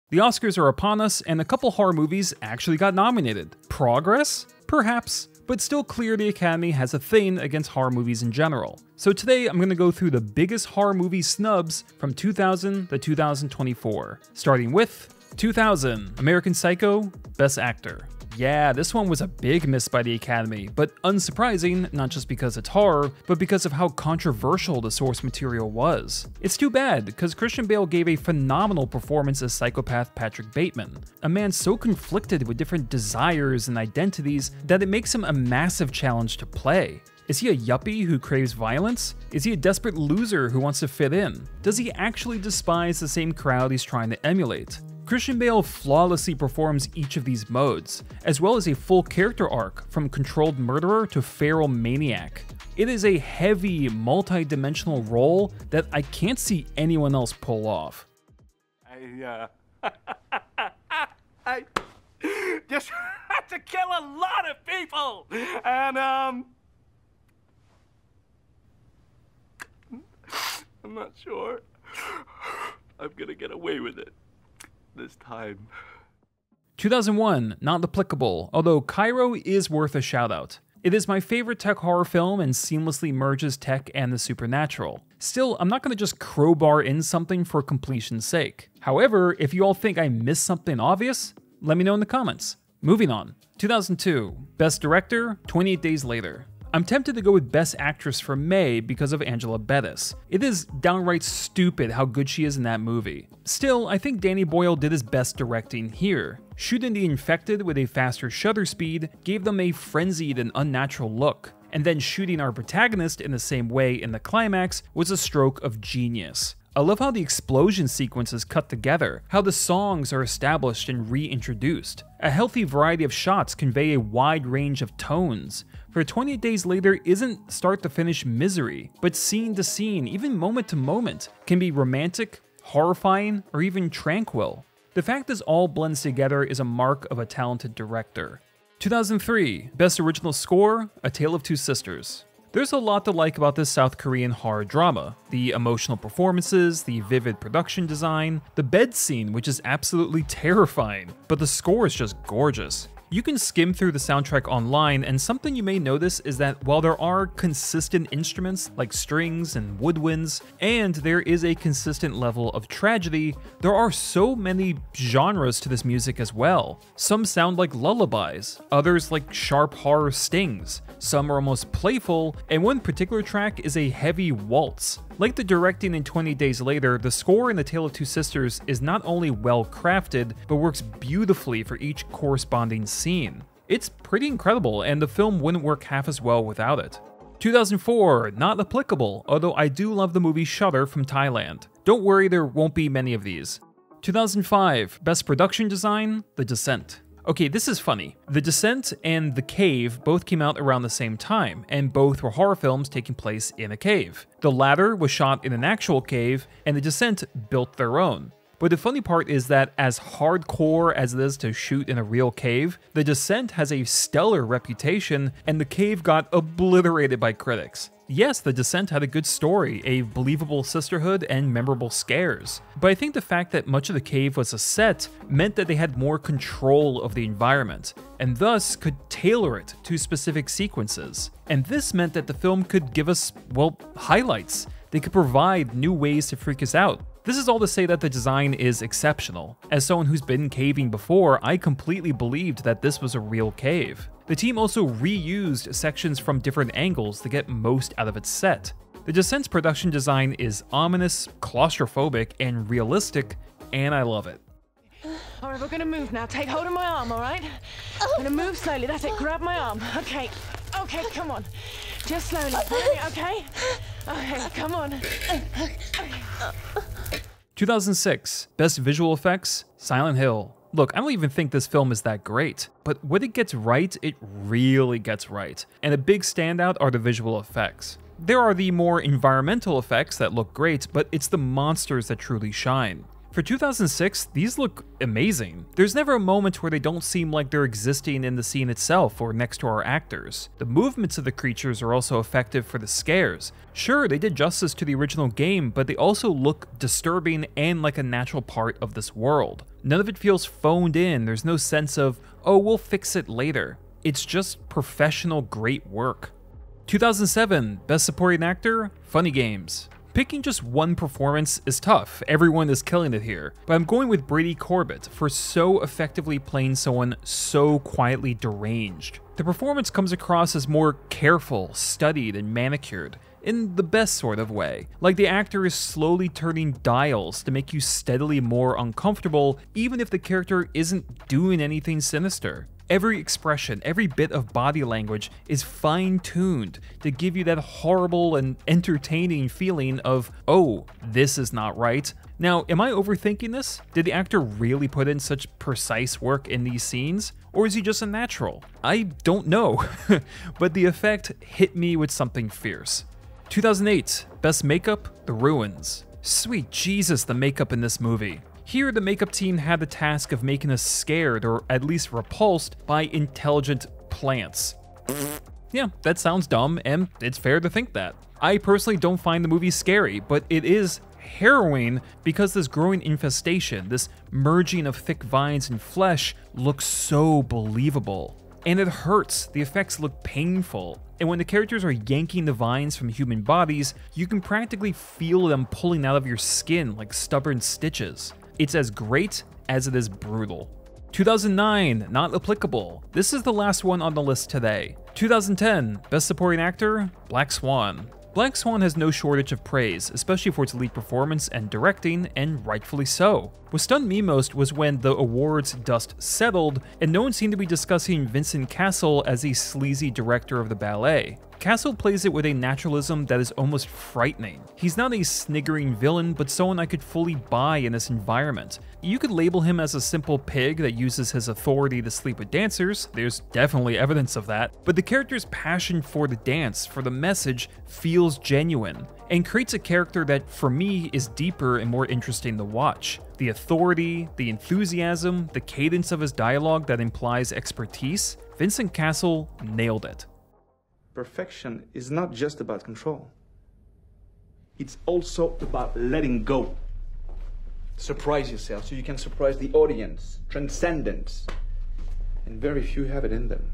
The Oscars are upon us, and a couple horror movies actually got nominated. Progress? Perhaps, but still clear the Academy has a thing against horror movies in general. So today I'm going to go through the biggest horror movie snubs from 2000 to 2024. Starting with 2000, American Psycho, Best Actor. Yeah, this one was a big miss by the Academy, but unsurprising, not just because it's horror, but because of how controversial the source material was. It's too bad, because Christian Bale gave a phenomenal performance as psychopath Patrick Bateman, a man so conflicted with different desires and identities that it makes him a massive challenge to play. Is he a yuppie who craves violence? Is he a desperate loser who wants to fit in? Does he actually despise the same crowd he's trying to emulate? Christian Bale flawlessly performs each of these modes, as well as a full character arc from controlled murderer to feral maniac. It is a heavy, multi-dimensional role that I can't see anyone else pull off. I just had to kill a lot of people, and I'm not sure I'm gonna get away with it this time. 2001, not applicable, although Cairo is worth a shout out. It is my favorite tech horror film and seamlessly merges tech and the supernatural. Still, I'm not going to just crowbar in something for completion's sake. However, if you all think I missed something obvious, let me know in the comments. Moving on. 2002, Best Director, 28 Days Later. I'm tempted to go with Best Actress for May because of Angela Bettis. It is downright stupid how good she is in that movie. Still, I think Danny Boyle did his best directing here. Shooting the infected with a faster shutter speed gave them a frenzied and unnatural look, and then shooting our protagonist in the same way in the climax was a stroke of genius. I love how the explosion sequence is cut together, how the songs are established and reintroduced. A healthy variety of shots convey a wide range of tones. For 28 Days Later isn't start to finish misery, but scene to scene, even moment to moment, can be romantic, horrifying, or even tranquil. The fact this all blends together is a mark of a talented director. 2003, Best Original Score, A Tale of Two Sisters. There's a lot to like about this South Korean horror drama. The emotional performances, the vivid production design, the bed scene, which is absolutely terrifying, but the score is just gorgeous. You can skim through the soundtrack online, and something you may notice is that while there are consistent instruments like strings and woodwinds, and there is a consistent level of tragedy, there are so many genres to this music as well. Some sound like lullabies, others like sharp horror stings, some are almost playful, and one particular track is a heavy waltz. Like the directing in 20 Days Later, the score in The Tale of Two Sisters is not only well crafted, but works beautifully for each corresponding scene. It's pretty incredible, and the film wouldn't work half as well without it. 2004, not applicable, although I do love the movie Shutter from Thailand. Don't worry, there won't be many of these. 2005, Best Production Design, The Descent. Okay, this is funny. The Descent and The Cave both came out around the same time, and both were horror films taking place in a cave. The latter was shot in an actual cave, and The Descent built their own. But the funny part is that as hardcore as it is to shoot in a real cave, The Descent has a stellar reputation, and The Cave got obliterated by critics. Yes, The Descent had a good story, a believable sisterhood, and memorable scares. But I think the fact that much of the cave was a set meant that they had more control of the environment, and thus could tailor it to specific sequences. And this meant that the film could give us, well, highlights. They could provide new ways to freak us out. This is all to say that the design is exceptional. As someone who's been caving before, I completely believed that this was a real cave. The team also reused sections from different angles to get most out of its set. The Descent's production design is ominous, claustrophobic, and realistic, and I love it. All right, we're gonna move now. Take hold of my arm, all right? I'm gonna move slowly. That's it. Grab my arm. Okay. Okay, come on. Just slowly. Okay? Okay, come on. 2006, Best Visual Effects, Silent Hill. Look, I don't even think this film is that great, but when it gets right, it really gets right. And a big standout are the visual effects. There are the more environmental effects that look great, but it's the monsters that truly shine. For 2006, these look amazing. There's never a moment where they don't seem like they're existing in the scene itself or next to our actors. The movements of the creatures are also effective for the scares. Sure, they did justice to the original game, but they also look disturbing and like a natural part of this world. None of it feels phoned in. There's no sense of, oh, we'll fix it later. It's just professional great work. 2007, Best Supporting Actor, Funny Games. Picking just one performance is tough, everyone is killing it here, but I'm going with Brady Corbett for so effectively playing someone so quietly deranged. The performance comes across as more careful, studied, and manicured, in the best sort of way, like the actor is slowly turning dials to make you steadily more uncomfortable even if the character isn't doing anything sinister. Every expression, every bit of body language is fine-tuned to give you that horrible and entertaining feeling of, oh, this is not right. Now, am I overthinking this? Did the actor really put in such precise work in these scenes? Or is he just a natural? I don't know, but the effect hit me with something fierce. 2008, Best Makeup, The Ruins. Sweet Jesus, the makeup in this movie. Here, the makeup team had the task of making us scared or at least repulsed by intelligent plants. Yeah, that sounds dumb, and it's fair to think that. I personally don't find the movie scary, but it is harrowing because this growing infestation, this merging of thick vines and flesh, looks so believable. And it hurts, the effects look painful, and when the characters are yanking the vines from human bodies, you can practically feel them pulling out of your skin like stubborn stitches. It's as great as it is brutal. 2009, Not Applicable. This is the last one on the list today. 2010, Best Supporting Actor, Black Swan. Black Swan has no shortage of praise, especially for its lead performance and directing, and rightfully so. What stunned me most was when the awards dust settled, and no one seemed to be discussing Vincent Cassel as a sleazy director of the ballet. Cassel plays it with a naturalism that is almost frightening. He's not a sniggering villain, but someone I could fully buy in this environment. You could label him as a simple pig that uses his authority to sleep with dancers, there's definitely evidence of that, but the character's passion for the dance, for the message, feels genuine, and creates a character that, for me, is deeper and more interesting to watch. The authority, the enthusiasm, the cadence of his dialogue that implies expertise, Vincent Cassel nailed it. Perfection is not just about control. It's also about letting go. Surprise yourself so you can surprise the audience. Transcendence. And very few have it in them.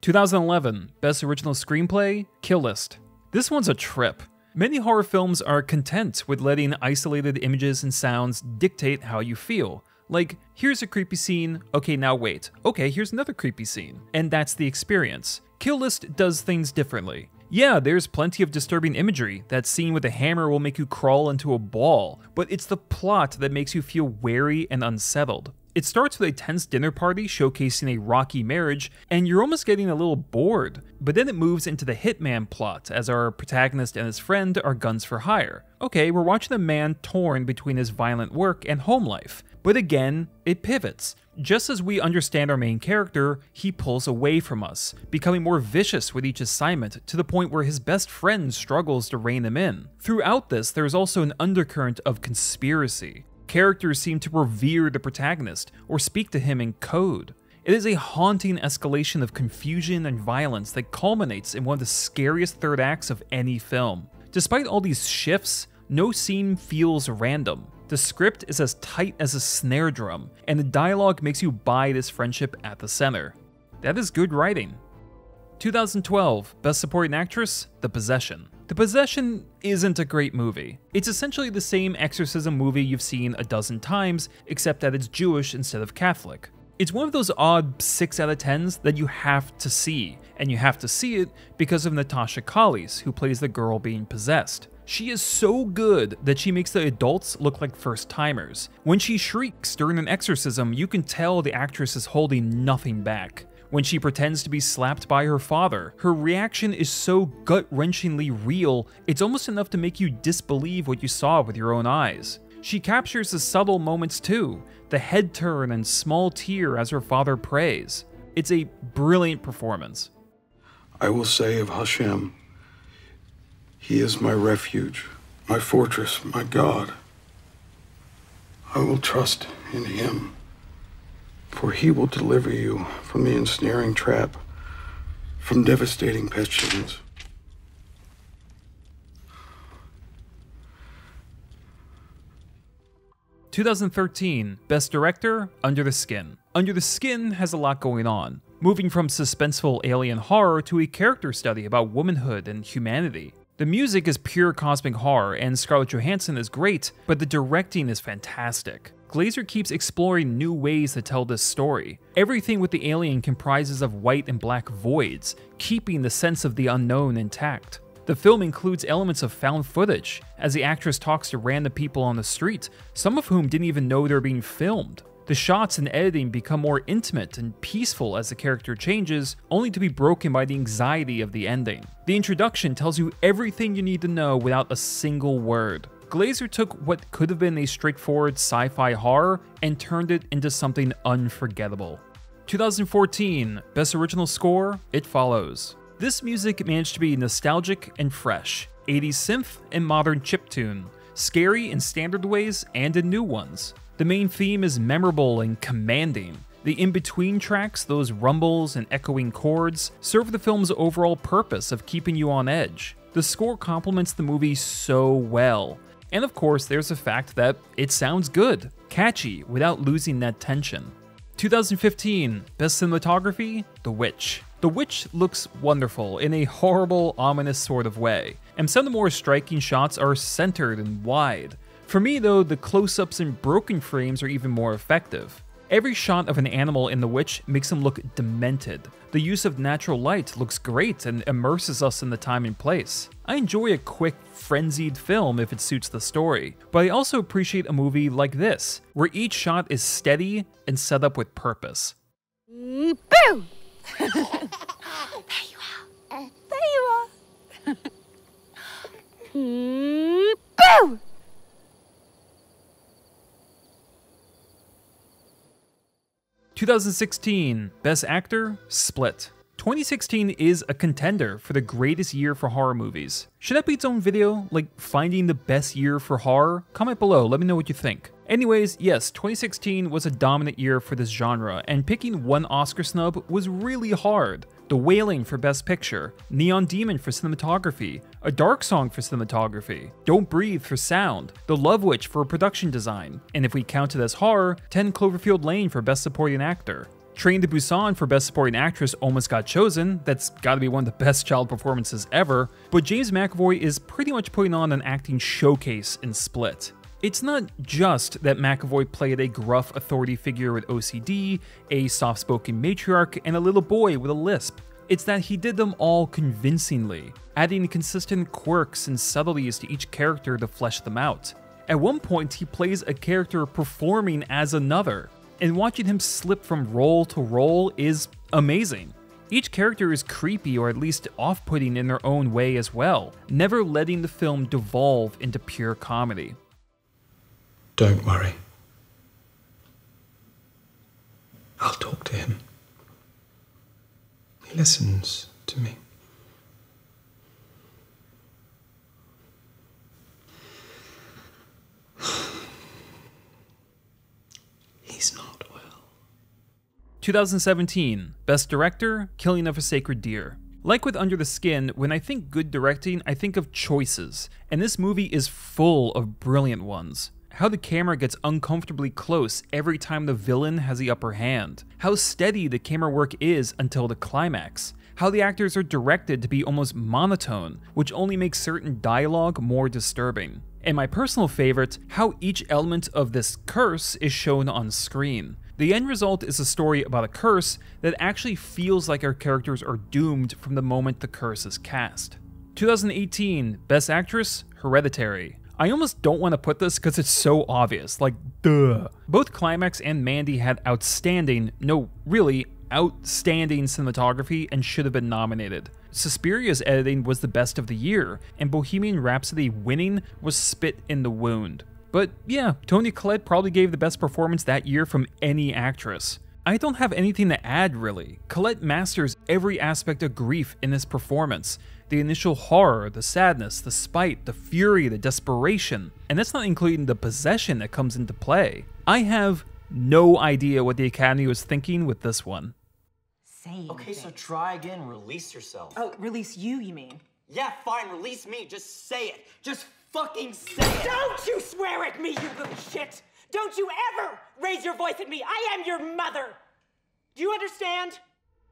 2011, Best Original Screenplay, Kill List. This one's a trip. Many horror films are content with letting isolated images and sounds dictate how you feel. Like, here's a creepy scene, okay, now wait. Okay, here's another creepy scene. And that's the experience. Kill List does things differently. Yeah, there's plenty of disturbing imagery. That scene with the hammer will make you crawl into a ball, but it's the plot that makes you feel wary and unsettled. It starts with a tense dinner party showcasing a rocky marriage, and you're almost getting a little bored. But then it moves into the hitman plot, as our protagonist and his friend are guns for hire. Okay, we're watching a man torn between his violent work and home life. But again, it pivots. Just as we understand our main character, he pulls away from us, becoming more vicious with each assignment to the point where his best friend struggles to rein him in. Throughout this, there is also an undercurrent of conspiracy. Characters seem to revere the protagonist or speak to him in code. It is a haunting escalation of confusion and violence that culminates in one of the scariest third acts of any film. Despite all these shifts, no scene feels random. The script is as tight as a snare drum, and the dialogue makes you buy this friendship at the center. That is good writing. 2012, Best Supporting Actress, The Possession. The Possession isn't a great movie. It's essentially the same exorcism movie you've seen a dozen times, except that it's Jewish instead of Catholic. It's one of those odd 6 out of 10s that you have to see, and you have to see it because of Natasha Colles, who plays the girl being possessed. She is so good that she makes the adults look like first-timers. When she shrieks during an exorcism, you can tell the actress is holding nothing back. When she pretends to be slapped by her father, her reaction is so gut-wrenchingly real, it's almost enough to make you disbelieve what you saw with your own eyes. She captures the subtle moments too, the head turn and small tear as her father prays. It's a brilliant performance. I will say of Hashem, He is my refuge, my fortress, my God. I will trust in Him, for He will deliver you from the ensnaring trap, from devastating pestilence. 2013, Best Director, Under the Skin. Under the Skin has a lot going on, moving from suspenseful alien horror to a character study about womanhood and humanity. The music is pure cosmic horror, and Scarlett Johansson is great, but the directing is fantastic. Glazer keeps exploring new ways to tell this story. Everything with the alien comprises of white and black voids, keeping the sense of the unknown intact. The film includes elements of found footage, as the actress talks to random people on the street, some of whom didn't even know they're being filmed. The shots and editing become more intimate and peaceful as the character changes, only to be broken by the anxiety of the ending. The introduction tells you everything you need to know without a single word. Glazer took what could have been a straightforward sci-fi horror and turned it into something unforgettable. 2014, Best Original Score, It Follows. This music managed to be nostalgic and fresh, 80s synth and modern chiptune, scary in standard ways and in new ones. The main theme is memorable and commanding. The in-between tracks, those rumbles and echoing chords, serve the film's overall purpose of keeping you on edge. The score complements the movie so well. And of course, there's the fact that it sounds good, catchy, without losing that tension. 2015, Best Cinematography, The Witch. The Witch looks wonderful in a horrible, ominous sort of way, and some of the more striking shots are centered and wide. For me though, the close-ups and broken frames are even more effective. Every shot of an animal in The Witch makes him look demented. The use of natural light looks great and immerses us in the time and place. I enjoy a quick, frenzied film if it suits the story, but I also appreciate a movie like this, where each shot is steady and set up with purpose. Boo! There you are. There you are. Boo! 2016, Best Actor, Split. 2016 is a contender for the greatest year for horror movies. Should that be its own video, like finding the best year for horror? Comment below, let me know what you think. Anyways, yes, 2016 was a dominant year for this genre, and picking one Oscar snub was really hard. The Wailing for Best Picture, Neon Demon for cinematography, A Dark Song for cinematography, Don't Breathe for sound, The Love Witch for production design, and if we count it as horror, 10 Cloverfield Lane for Best Supporting Actor. Train to Busan for Best Supporting Actress almost got chosen, that's gotta be one of the best child performances ever, but James McAvoy is pretty much putting on an acting showcase in Split. It's not just that McAvoy played a gruff authority figure with OCD, a soft-spoken matriarch, and a little boy with a lisp. It's that he did them all convincingly, adding consistent quirks and subtleties to each character to flesh them out. At one point, he plays a character performing as another, and watching him slip from role to role is amazing. Each character is creepy or at least off-putting in their own way as well, never letting the film devolve into pure comedy. Don't worry. I'll talk to him. He listens to me. He's not well. 2017, Best Director, Killing of a Sacred Deer. Like with Under the Skin, when I think good directing, I think of choices, and this movie is full of brilliant ones. How the camera gets uncomfortably close every time the villain has the upper hand. How steady the camera work is until the climax. How the actors are directed to be almost monotone, which only makes certain dialogue more disturbing. And my personal favorite, how each element of this curse is shown on screen. The end result is a story about a curse that actually feels like our characters are doomed from the moment the curse is cast. 2018, Best Actress, Hereditary. I almost don't want to put this because it's so obvious, like, duh. Both Climax and Mandy had outstanding, no, really, outstanding cinematography and should have been nominated. Suspiria's editing was the best of the year, and Bohemian Rhapsody winning was spit in the wound. But yeah, Toni Collette probably gave the best performance that year from any actress. I don't have anything to add really. Collette masters every aspect of grief in this performance. The initial horror, the sadness, the spite, the fury, the desperation, and that's not including the possession that comes into play. I have no idea what the Academy was thinking with this one. Okay, so try again, release yourself. Oh, release you mean? Yeah, fine, release me, just say it. Just fucking say it! Don't you swear at me, you little shit! Don't you ever raise your voice at me. I am your mother. Do you understand?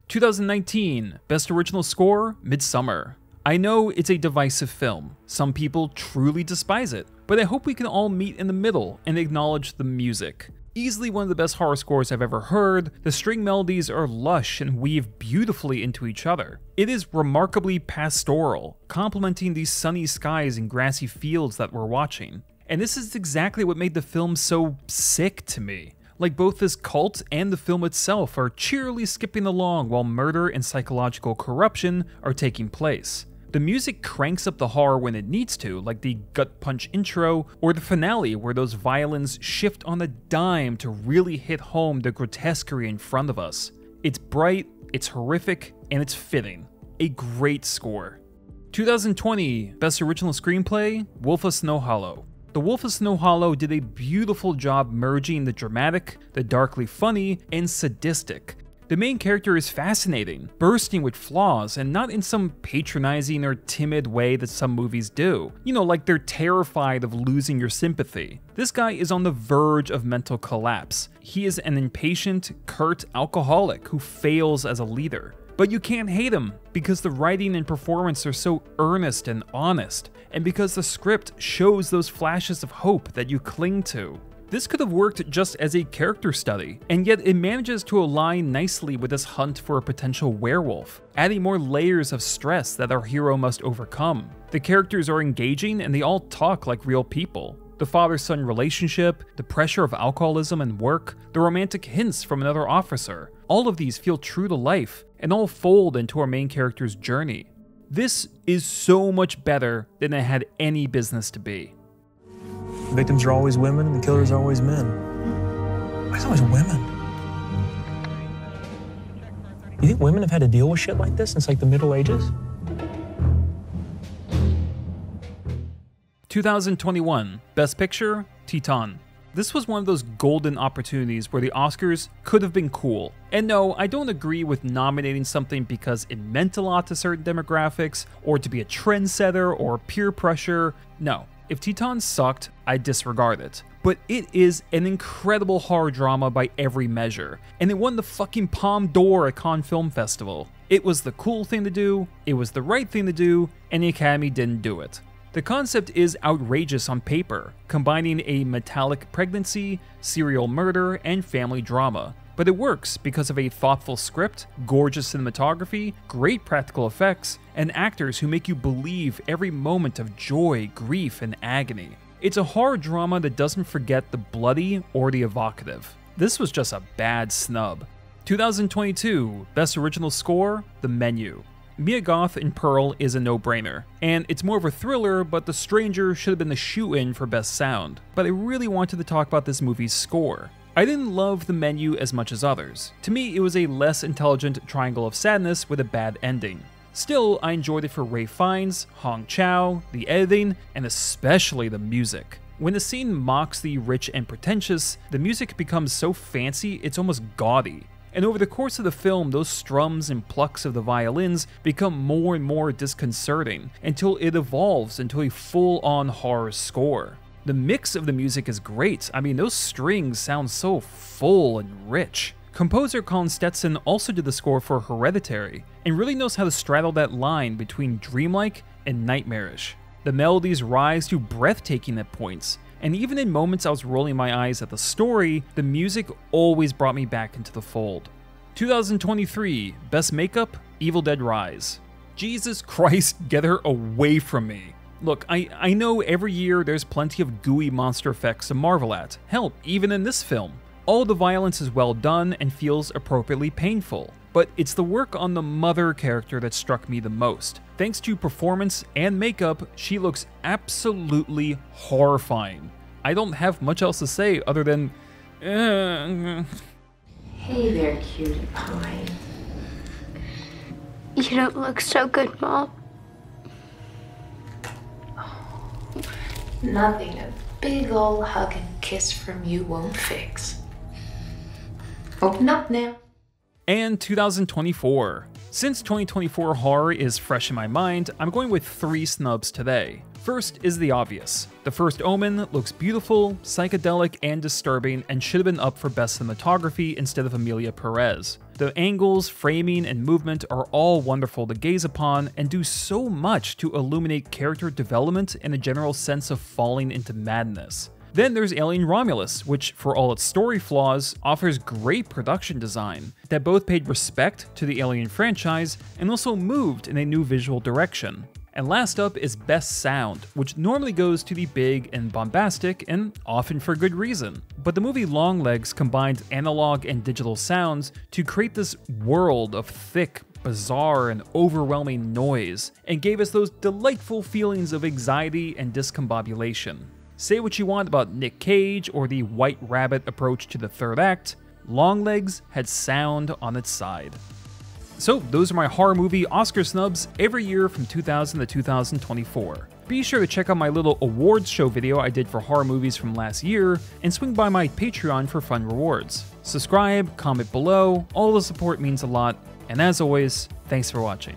2019, Best Original Score, Midsommar. I know it's a divisive film. Some people truly despise it, but I hope we can all meet in the middle and acknowledge the music. Easily one of the best horror scores I've ever heard, the string melodies are lush and weave beautifully into each other. It is remarkably pastoral, complementing these sunny skies and grassy fields that we're watching. And this is exactly what made the film so sick to me. Like both this cult and the film itself are cheerily skipping along while murder and psychological corruption are taking place. The music cranks up the horror when it needs to, like the gut punch intro, or the finale where those violins shift on a dime to really hit home the grotesquerie in front of us. It's bright, it's horrific, and it's fitting. A great score. 2020, Best Original Screenplay, Wolf of Snow Hollow. The Wolf of Snow Hollow did a beautiful job merging the dramatic, the darkly funny, and sadistic. The main character is fascinating, bursting with flaws, and not in some patronizing or timid way that some movies do. You know, like they're terrified of losing your sympathy. This guy is on the verge of mental collapse. He is an impatient, curt alcoholic who fails as a leader. But you can't hate him, because the writing and performance are so earnest and honest, and because the script shows those flashes of hope that you cling to. This could have worked just as a character study, and yet it manages to align nicely with this hunt for a potential werewolf, adding more layers of stress that our hero must overcome. The characters are engaging and they all talk like real people. The father-son relationship, the pressure of alcoholism and work, the romantic hints from another officer, all of these feel true to life and all fold into our main character's journey. This is so much better than it had any business to be. Victims are always women and the killers are always men. Why is it always women? You think women have had to deal with shit like this since like the Middle Ages? 2021, Best Picture, Titane. This was one of those golden opportunities where the Oscars could have been cool. And no, I don't agree with nominating something because it meant a lot to certain demographics, or to be a trendsetter, or peer pressure. No. If Titane sucked, I'd disregard it. But it is an incredible horror drama by every measure, and it won the fucking Palme d'Or at Cannes Film Festival. It was the cool thing to do, it was the right thing to do, and the Academy didn't do it. The concept is outrageous on paper, combining a metallic pregnancy, serial murder, and family drama. But it works because of a thoughtful script, gorgeous cinematography, great practical effects, and actors who make you believe every moment of joy, grief, and agony. It's a horror drama that doesn't forget the bloody or the evocative. This was just a bad snub. 2022, Best Original Score, The Menu. Mia Goth in Pearl is a no-brainer, and it's more of a thriller, but The Stranger should have been the shoe-in for Best Sound. But I really wanted to talk about this movie's score. I didn't love The Menu as much as others. To me, it was a less intelligent triangle of sadness with a bad ending. Still, I enjoyed it for Ralph Fiennes, Hong Chow, the editing, and especially the music. When the scene mocks the rich and pretentious, the music becomes so fancy it's almost gaudy. And over the course of the film, those strums and plucks of the violins become more and more disconcerting until it evolves into a full-on horror score. The mix of the music is great. I mean, those strings sound so full and rich. Composer Colin Stetson also did the score for Hereditary, and really knows how to straddle that line between dreamlike and nightmarish. The melodies rise to breathtaking at points, and even in moments I was rolling my eyes at the story, the music always brought me back into the fold. 2023, Best Makeup, Evil Dead Rise. Jesus Christ, get her away from me. Look, I know every year there's plenty of gooey monster effects to marvel at. Hell, even in this film. All the violence is well done and feels appropriately painful. But it's the work on the mother character that struck me the most. Thanks to performance and makeup, she looks absolutely horrifying. I don't have much else to say other than... Hey there, cutie pie. You don't look so good, Mom. Nothing a big ol' hug and kiss from you won't fix. Open up now. And 2024. Since 2024 horror is fresh in my mind, I'm going with 3 snubs today. First is the obvious. The First Omen looks beautiful, psychedelic, and disturbing, and should have been up for Best Cinematography instead of Emilia Perez. The angles, framing, and movement are all wonderful to gaze upon and do so much to illuminate character development and a general sense of falling into madness. Then there's Alien Romulus, which, for all its story flaws, offers great production design that both paid respect to the Alien franchise and also moved in a new visual direction. And last up is Best Sound, which normally goes to the big and bombastic, and often for good reason. But the movie Longlegs combined analog and digital sounds to create this world of thick, bizarre, and overwhelming noise, and gave us those delightful feelings of anxiety and discombobulation. Say what you want about Nick Cage or the White Rabbit approach to the third act, Longlegs had sound on its side. So those are my horror movie Oscar snubs every year from 2000 to 2024. Be sure to check out my little awards show video I did for horror movies from last year, and swing by my Patreon for fun rewards. Subscribe, comment below, all the support means a lot, and as always, thanks for watching.